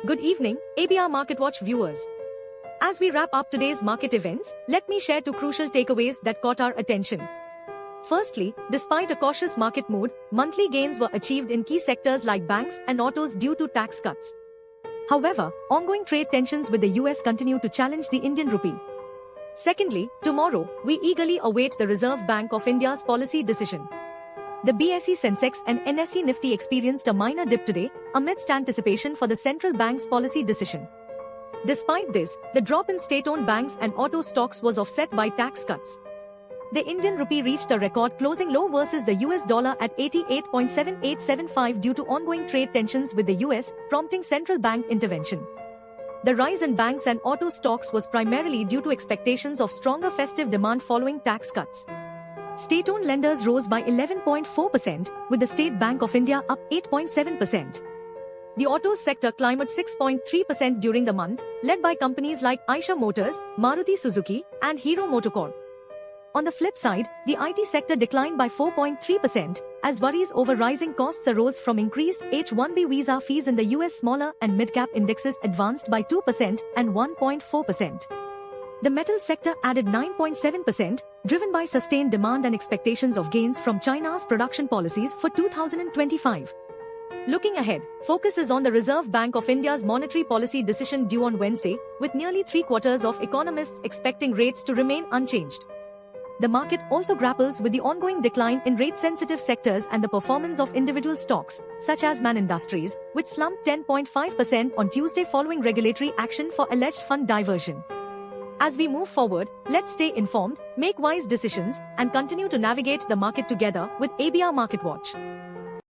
Good evening, ABR Market Watch viewers. As we wrap up today's market events, let me share two crucial takeaways that caught our attention. Firstly, despite a cautious market mood, monthly gains were achieved in key sectors like banks and autos due to tax cuts. However, ongoing trade tensions with the US continue to challenge the Indian rupee. Secondly, tomorrow, we eagerly await the Reserve Bank of India's policy decision. The BSE Sensex and NSE Nifty experienced a minor dip today, amidst anticipation for the central bank's policy decision. Despite this, the drop in state-owned banks and auto stocks was offset by tax cuts. The Indian rupee reached a record closing low versus the US dollar at 88.7875 due to ongoing trade tensions with the US, prompting central bank intervention. The rise in banks and auto stocks was primarily due to expectations of stronger festive demand following tax cuts. State-owned lenders rose by 11.4%, with the State Bank of India up 8.7%. The autos sector climbed 6.3% during the month, led by companies like Eicher Motors, Maruti Suzuki, and Hero MotoCorp. On the flip side, the IT sector declined by 4.3%, as worries over rising costs arose from increased H-1B visa fees in the US. Smaller and mid-cap indexes advanced by 2% and 1.4%. The metal sector added 9.7%, driven by sustained demand and expectations of gains from China's production policies for 2025. Looking ahead, focus is on the Reserve Bank of India's monetary policy decision due on Wednesday, with nearly three-quarters of economists expecting rates to remain unchanged. The market also grapples with the ongoing decline in rate-sensitive sectors and the performance of individual stocks, such as Man Industries, which slumped 10.5% on Tuesday following regulatory action for alleged fund diversion. As we move forward, let's stay informed, make wise decisions, and continue to navigate the market together with ABR Market Watch.